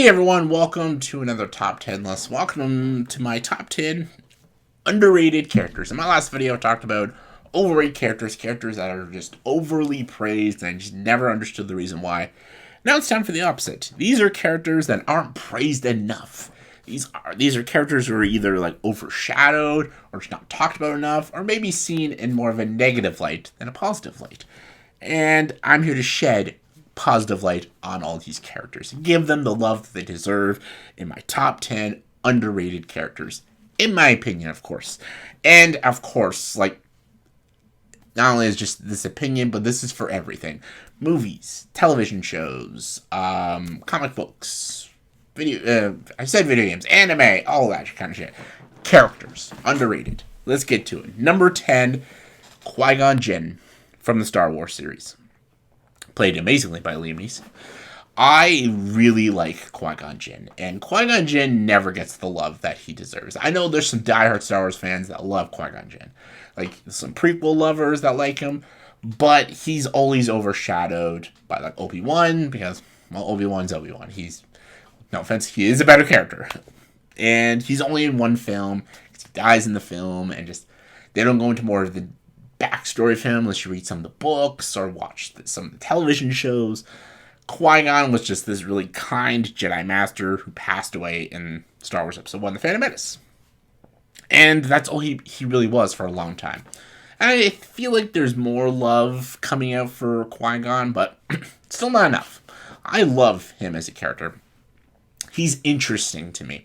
Hey everyone, welcome to another Top 10 list. Welcome to my Top 10 underrated characters. In my last video, I talked about overrated characters that are just overly praised and I just never understood the reason why. Now it's time for the opposite. These are characters that aren't praised enough. These are characters who are either like overshadowed or just not talked about enough or maybe seen in more of a negative light than a positive light. And I'm here to shed positive light on all these characters. Give them the love that they deserve in my top 10 underrated characters. In my opinion, of course. And, of course, like, not only is just this opinion, but this is for everything. Movies, television shows, comic books, video games, anime, all that kind of shit. Characters. Underrated. Let's get to it. Number 10, Qui Gon Jinn from the Star Wars series. Played amazingly by Liam Neeson. I really like Qui-Gon Jinn, and Qui-Gon Jinn never gets the love that he deserves. I know there's some diehard Star Wars fans that love Qui-Gon Jinn, like some prequel lovers that like him, but he's always overshadowed by like Obi-Wan because, well, Obi-Wan's Obi-Wan. He's, no offense, he is a better character, and he's only in one film because he dies in the film, and just they don't go into more of the backstory of him unless you read some of the books or watch some of the television shows. Qui-Gon was just this really kind Jedi Master who passed away in Star Wars Episode 1, The Phantom Menace. And that's all he really was for a long time. And I feel like there's more love coming out for Qui-Gon, but still not enough. I love him as a character. He's interesting to me.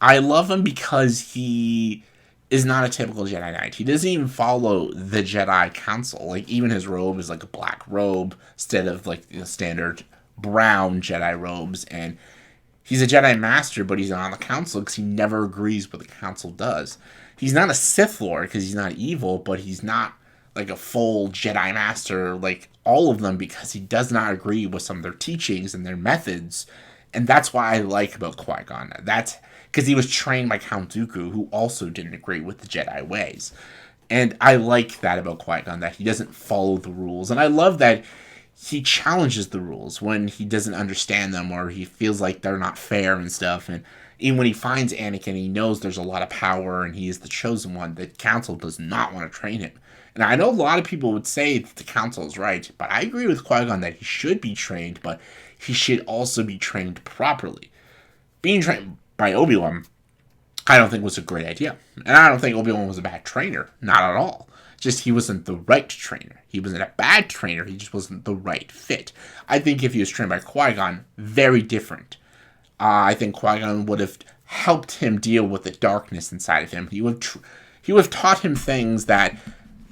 I love him because he is not a typical Jedi Knight. He doesn't even follow the Jedi Council. Like, even his robe is like a black robe instead of like the standard brown Jedi robes. And he's a Jedi Master, but he's not on the Council because he never agrees what the Council does. He's not a Sith Lord because he's not evil, but he's not like a full Jedi Master like all of them because he does not agree with some of their teachings and their methods. And that's why I like about Qui-Gon. That's because he was trained by Count Dooku, who also didn't agree with the Jedi ways. And I like that about Qui-Gon, that he doesn't follow the rules. And I love that he challenges the rules when he doesn't understand them or he feels like they're not fair and stuff. And even when he finds Anakin, he knows there's a lot of power and he is the chosen one. The Council does not want to train him. And I know a lot of people would say that the Council is right, but I agree with Qui-Gon that he should be trained, but he should also be trained properly. Being trained by Obi-Wan, I don't think was a great idea. And I don't think Obi-Wan was a bad trainer. Not at all. Just he wasn't the right trainer. He wasn't a bad trainer. He just wasn't the right fit. I think if he was trained by Qui-Gon, very different. I think Qui-Gon would have helped him deal with the darkness inside of him. He would have taught him things that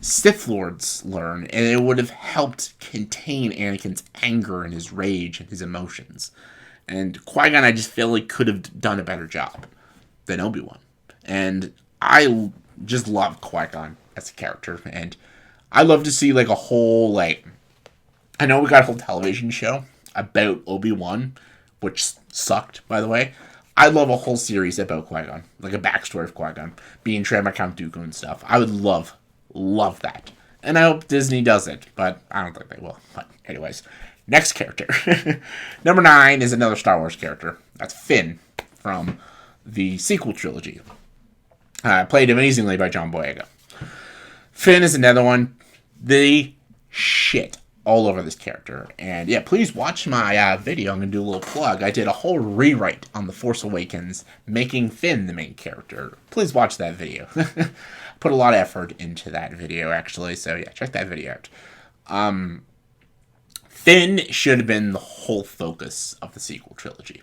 Sith Lords learn, and it would have helped contain Anakin's anger and his rage and his emotions. And Qui-Gon, I just feel like could have done a better job than Obi-Wan. And I just love Qui-Gon as a character. And I love to see like a whole, like, I know we got a whole television show about Obi-Wan, which sucked, by the way. I love a whole series about Qui-Gon, like a backstory of Qui-Gon, being trained by Count Dooku and stuff. I would love that. And I hope Disney does it, but I don't think they will. But anyways, next character. Number 9 is another Star Wars character. That's Finn from the sequel trilogy. Played amazingly by John Boyega. Finn is another one. The shit all over this character. And yeah, please watch my video. I'm going to do a little plug. I did a whole rewrite on The Force Awakens, making Finn the main character. Please watch that video. Put a lot of effort into that video, actually. So yeah, check that video out. Finn should have been the whole focus of the sequel trilogy.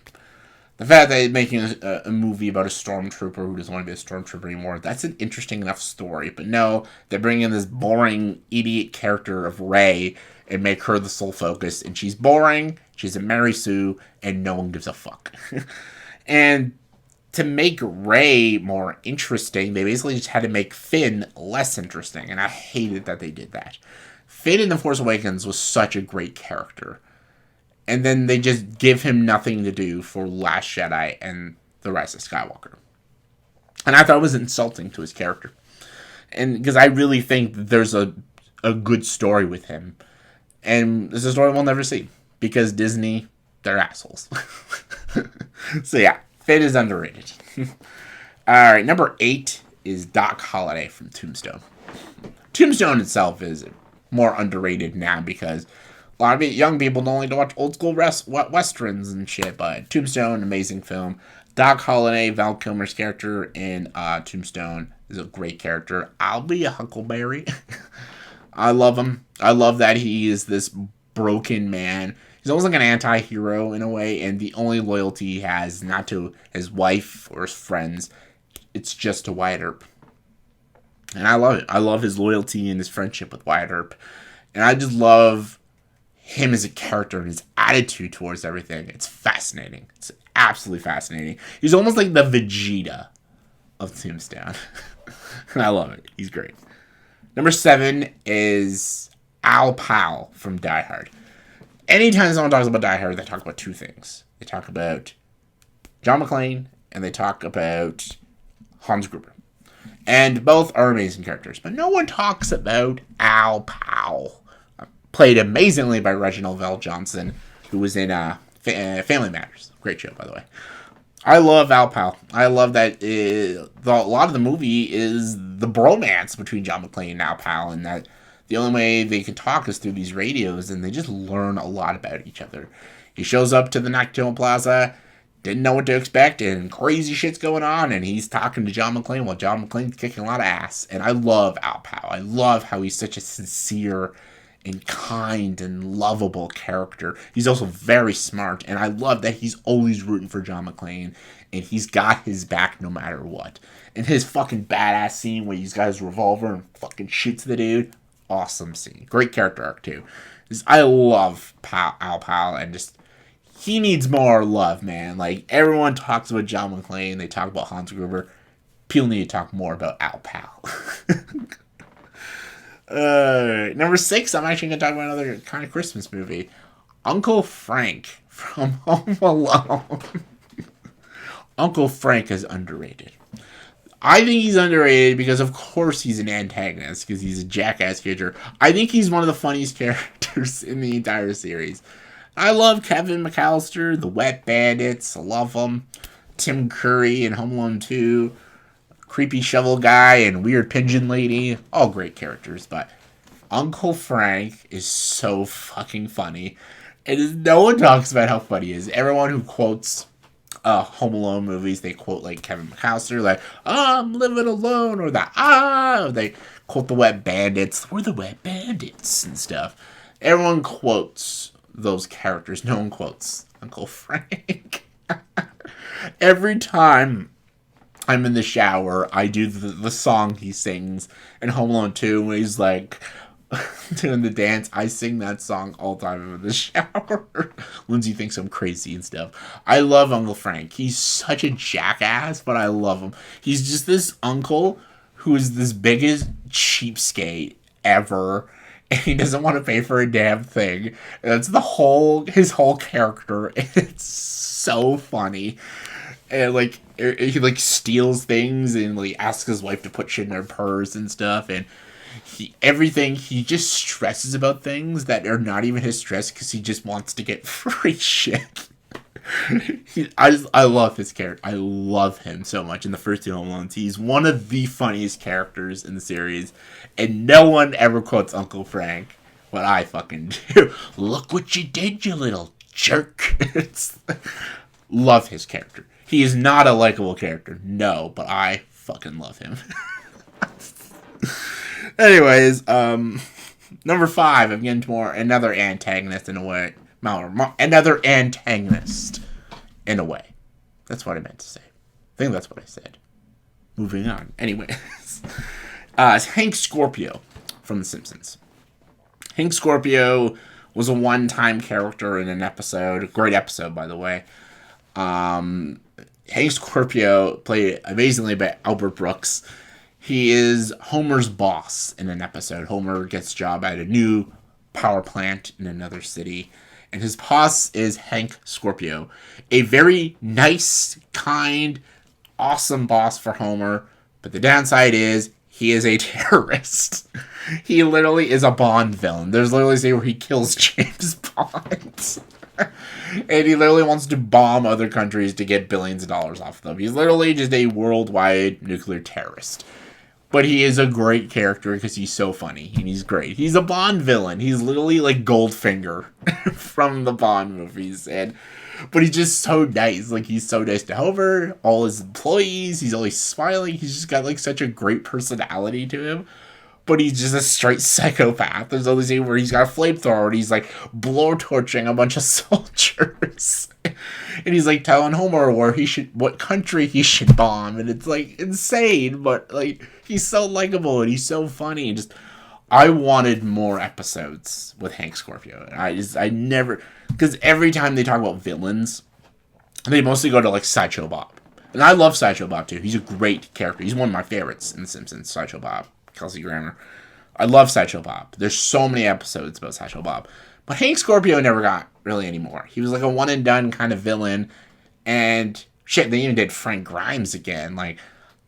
The fact that they're making a movie about a stormtrooper who doesn't want to be a stormtrooper anymore, that's an interesting enough story. But no, they're bringing this boring idiot character of Rey and make her the sole focus. And she's boring, she's a Mary Sue, and no one gives a fuck. And to make Rey more interesting, they basically just had to make Finn less interesting. And I hated that they did that. Finn in The Force Awakens was such a great character. And then they just give him nothing to do for Last Jedi and The Rise of Skywalker. And I thought it was insulting to his character. And because I really think there's a good story with him. And it's a story we'll never see. Because Disney, they're assholes. So yeah, Finn is underrated. All right, number 8 is Doc Holliday from Tombstone. Tombstone itself is more underrated now because a lot of young people don't like to watch old school westerns and shit. But Tombstone, amazing film. Doc Holliday, Val Kilmer's character in Tombstone, is a great character. I'll be a Huckleberry. I love him. I love that he is this broken man. He's almost like an anti-hero in a way, and the only loyalty he has is not to his wife or his friends. It's just to Wyatt Earp. And I love it. I love his loyalty and his friendship with Wyatt Earp. And I just love him as a character and his attitude towards everything. It's fascinating. It's absolutely fascinating. He's almost like the Vegeta of Tombstone. And I love it. He's great. Number 7 is Al Powell from Die Hard. Anytime someone talks about Die Hard, they talk about two things. They talk about John McClane and they talk about Hans Gruber. And both are amazing characters. But no one talks about Al Powell. Played amazingly by Reginald VelJohnson, who was in Family Matters. Great show, by the way. I love Al Powell. I love that a lot of the movie is the bromance between John McClane and Al Powell, and that the only way they can talk is through these radios, and they just learn a lot about each other. He shows up to the Nocturnal Plaza, didn't know what to expect, and crazy shit's going on, and he's talking to John McClane while John McClane's kicking a lot of ass. And I love Al Powell. I love how he's such a sincere and kind and lovable character. He's also very smart, and I love that he's always rooting for John McClane, and he's got his back no matter what. And his fucking badass scene where he's got his revolver and fucking shoots the dude, awesome scene. Great character arc, too. I love Al Powell, and just, he needs more love, man. Like, everyone talks about John McClane, they talk about Hans Gruber. People need to talk more about Al Powell. Number 6, I'm actually going to talk about another kind of Christmas movie. Uncle Frank from Home Alone. Uncle Frank is underrated. I think he's underrated because, of course, he's an antagonist because he's a jackass character. I think he's one of the funniest characters in the entire series. I love Kevin McAllister, the Wet Bandits. I love them. Tim Curry in Home Alone 2. Creepy Shovel Guy and Weird Pigeon Lady. All great characters, but Uncle Frank is so fucking funny. No one talks about how funny he is. Everyone who quotes Home Alone movies, they quote like Kevin McAllister, like, I'm living alone, or or they quote the Wet Bandits, we're the Wet Bandits and stuff. Everyone quotes those characters. No one quotes Uncle Frank. Every time I'm in the shower, I do the song he sings in Home Alone 2 when he's like doing the dance. I sing that song all the time in the shower. Lindsay thinks I'm crazy and stuff. I love Uncle Frank. He's such a jackass, but I love him. He's just this uncle who is this biggest cheapskate ever, and he doesn't want to pay for a damn thing. And that's his whole character. It's so funny. And like he like steals things and like asks his wife to put shit in her purse and stuff, and he just stresses about things that are not even his stress because he just wants to get free shit. I love his character. I love him so much in the first 2 Home Alones. He's one of the funniest characters in the series, and no one ever quotes Uncle Frank, but I fucking do. Look what you did, you little jerk. Love his character. He is not a likable character, no, but I fucking love him. Anyways, number 5, I'm getting to another antagonist in a way. Another antagonist in a way. That's what I meant to say. I think that's what I said. Moving on. Anyways, it's Hank Scorpio from The Simpsons. Hank Scorpio was a one-time character in an episode. A great episode, by the way. Hank Scorpio, played amazingly by Albert Brooks. He is Homer's boss in an episode. Homer gets a job at a new power plant in another city, and his boss is Hank Scorpio. A very nice, kind, awesome boss for Homer, but the downside is he is a terrorist. He literally is a Bond villain. There's literally a scene where he kills James Bond. And he literally wants to bomb other countries to get billions of dollars off of them. He's literally just a worldwide nuclear terrorist. But he is a great character because he's so funny and he's great. He's a Bond villain. He's literally like Goldfinger from the Bond movies. But he's just so nice. Like, he's so nice to Hover, all his employees. He's always smiling. He's just got like such a great personality to him. But he's just a straight psychopath. There's always scene where he's got a flamethrower and he's like blowtorching a bunch of soldiers. And he's like telling Homer what country he should bomb. And it's like insane, but like he's so likable and he's so funny. And just, I wanted more episodes with Hank Scorpio. I never, because every time they talk about villains, they mostly go to like Sideshow Bob. And I love Sideshow Bob too. He's a great character. He's one of my favorites in The Simpsons, Sideshow Bob. Kelsey Grammer. I love Sideshow Bob. There's so many episodes about Sideshow Bob. But Hank Scorpio never got really any more. He was like a one and done kind of villain. And shit, they even did Frank Grimes again. Like,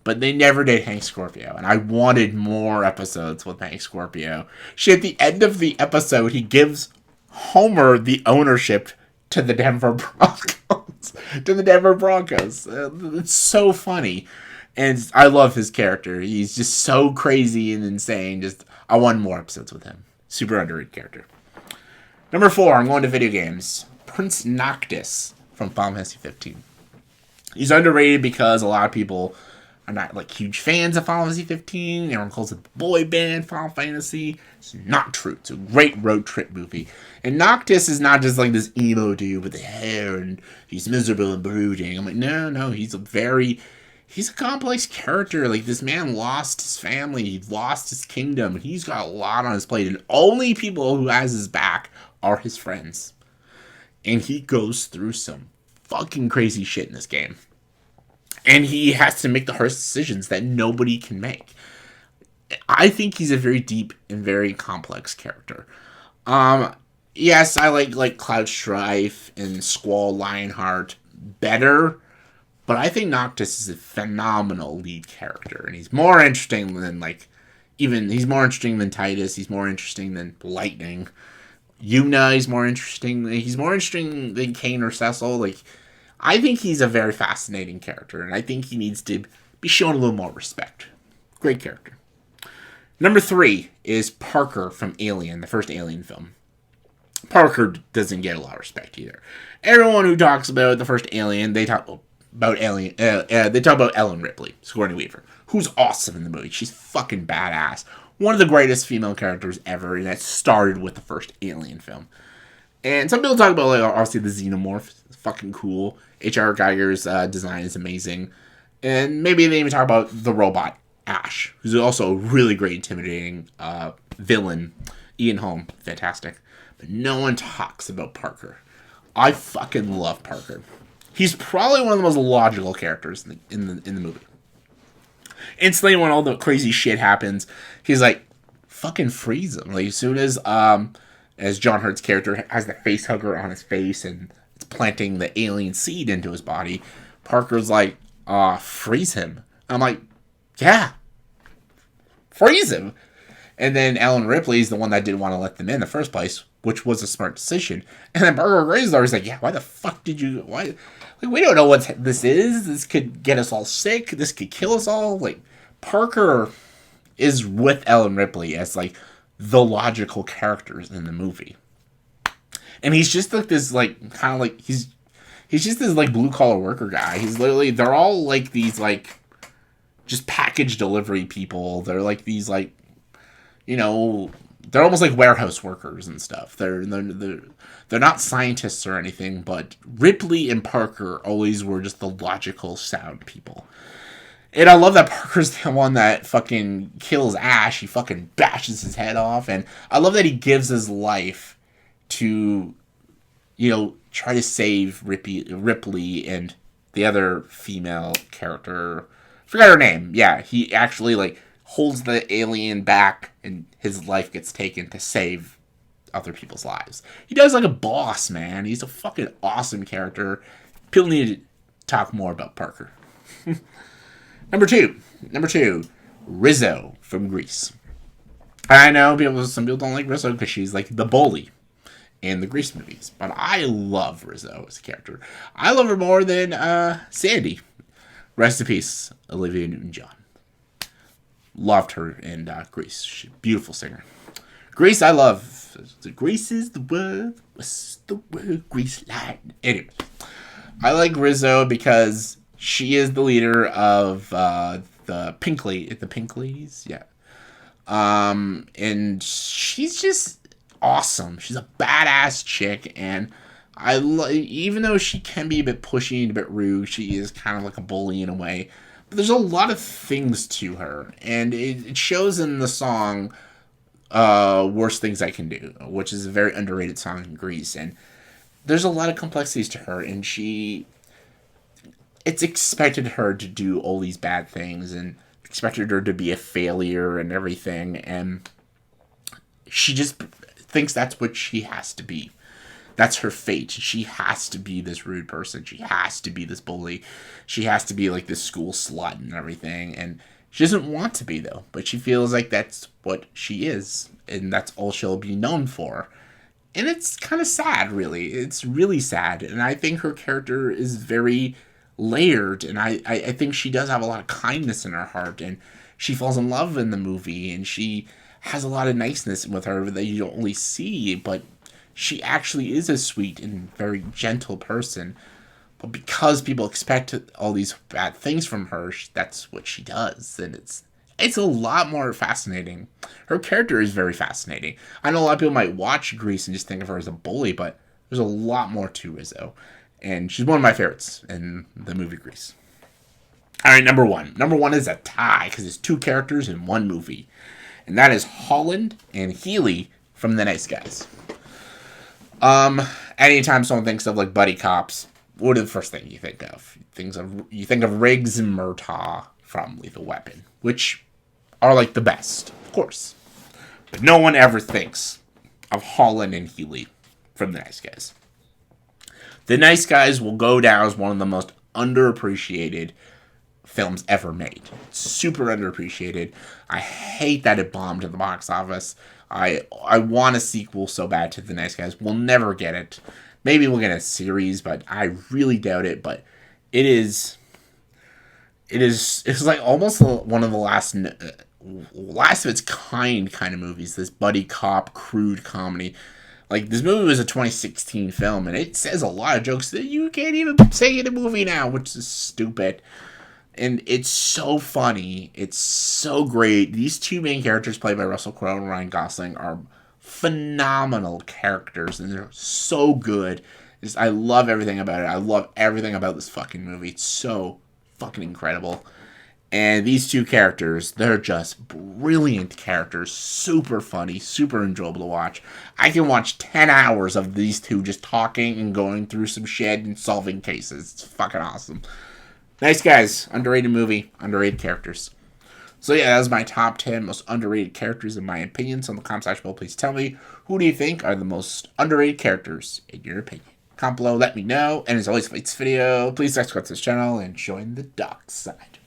but they never did Hank Scorpio. And I wanted more episodes with Hank Scorpio. Shit, at the end of the episode, he gives Homer the ownership to the Denver Broncos. It's so funny. And I love his character. He's just so crazy and insane. Just, I want more episodes with him. Super underrated character. Number 4, I'm going to video games. Prince Noctis from Final Fantasy 15. He's underrated because a lot of people are not like huge fans of Final Fantasy 15. Everyone calls it the boy band Final Fantasy. It's not true. It's a great road trip movie. And Noctis is not just like this emo dude with the hair and he's miserable and brooding. I'm like, no, he's a complex character. Like, this man lost his family. He lost his kingdom. He's got a lot on his plate. And only people who has his back are his friends. And he goes through some fucking crazy shit in this game. And he has to make the hardest decisions that nobody can make. I think he's a very deep and very complex character. Yes, I like Cloud Strife and Squall Lionheart better. But I think Noctis is a phenomenal lead character. And he's more interesting than, he's more interesting than Titus. He's more interesting than Lightning. Yuna is more interesting. He's more interesting than Kane or Cecil. I think he's a very fascinating character. And I think he needs to be shown a little more respect. Great character. Number 3 is Parker from Alien, the first Alien film. Parker doesn't get a lot of respect either. Everyone who talks about the first Alien, they talk about Ellen Ripley, Sigourney Weaver, who's awesome in the movie. She's fucking badass. One of the greatest female characters ever, and that started with the first Alien film. And some people talk about, obviously, the Xenomorph. It's fucking cool. H.R. Geiger's design is amazing. And maybe they even talk about the robot, Ash, who's also a really great, intimidating villain. Ian Holm, fantastic. But no one talks about Parker. I fucking love Parker. He's probably one of the most logical characters in the movie. Instantly, when all the crazy shit happens, he's like, fucking freeze him. As soon as John Hurt's character has the face hugger on his face and it's planting the alien seed into his body, Parker's like, freeze him. I'm like, yeah, freeze him. And then Ellen Ripley's the one that didn't want to let them in the first place, which was a smart decision. And then Parker Graystar like, yeah, why the fuck did you... Why? We don't know what this is. This could get us all sick. This could kill us all. Parker is with Ellen Ripley as, the logical characters in the movie. And he's just, this, he's just this, blue-collar worker guy. He's literally... They're all, these, just package delivery people. They're, these, they're almost like warehouse workers and stuff. They're not scientists or anything, but Ripley and Parker always were just the logical, sound people. And I love that Parker's the one that fucking kills Ash. He fucking bashes his head off. And I love that he gives his life to, try to save Ripley and the other female character. Forgot her name. Yeah, he actually, holds the alien back and his life gets taken to save other people's lives. He does like a boss, man. He's a fucking awesome character. People need to talk more about Parker. Number two, Rizzo from Grease. I know some people don't like Rizzo because she's the bully in the Grease movies. But I love Rizzo as a character. I love her more than Sandy. Rest in peace, Olivia Newton-John. Loved her in Grease. She's a beautiful singer. Grease, I love. Grease is the word. What's the word? Grease line. Anyway, I like Rizzo because she is the leader of the Pink Ladies, yeah. And she's just awesome. She's a badass chick, and even though she can be a bit pushy and a bit rude, she is kind of like a bully in a way. But there's a lot of things to her, and it shows in the song Worst Things I Can Do, which is a very underrated song in Grease, and there's a lot of complexities to her, and it's expected her to do all these bad things, and expected her to be a failure and everything, and she just thinks that's what she has to be. That's her fate. She has to be this rude person. She has to be this bully. She has to be like this school slut and everything. And she doesn't want to be, though. But she feels like that's what she is. And that's all she'll be known for. And it's kind of sad, really. It's really sad. And I think her character is very layered. And I think she does have a lot of kindness in her heart. And she falls in love in the movie. And she has a lot of niceness with her that you don't really see. But she actually is a sweet and very gentle person. But because people expect all these bad things from her, that's what she does. And it's a lot more fascinating. Her character is very fascinating. I know a lot of people might watch Grease and just think of her as a bully, but there's a lot more to Rizzo. And she's one of my favorites in the movie Grease. All right, number one. Number one is a tie, because it's two characters in one movie. And that is Holland and Healy from The Nice Guys. Anytime someone thinks of like buddy cops, what is the first thing you think of? You think of Riggs and Murtaugh from Lethal Weapon, which are like the best, of course. But no one ever thinks of Holland and Healy from The Nice Guys. The Nice Guys will go down as one of the most underappreciated films ever made. It's super underappreciated. I hate that it bombed at the box office. I want a sequel so bad to The Nice Guys. We'll never get it. Maybe we'll get a series, but I really doubt it. But it's like almost one of the last of its kind of movies. This buddy cop crude comedy. Like, this movie was a 2016 film, and it says a lot of jokes that you can't even say in a movie now, which is stupid. And it's so funny. It's so great. These two main characters, played by Russell Crowe and Ryan Gosling, are phenomenal characters, and they're so good. I love everything about it. I love everything about this fucking movie. It's so fucking incredible. And these two characters, they're just brilliant characters. Super funny, super enjoyable to watch. I can watch 10 hours of these two just talking and going through some shit and solving cases. It's fucking awesome. Nice Guys, underrated movie, underrated characters. So yeah, that was my top 10 most underrated characters in my opinion. So in the comment section below, please tell me, who do you think are the most underrated characters in your opinion? Comment below, let me know. And as always, if you like this video, please subscribe to this channel and join the dark side.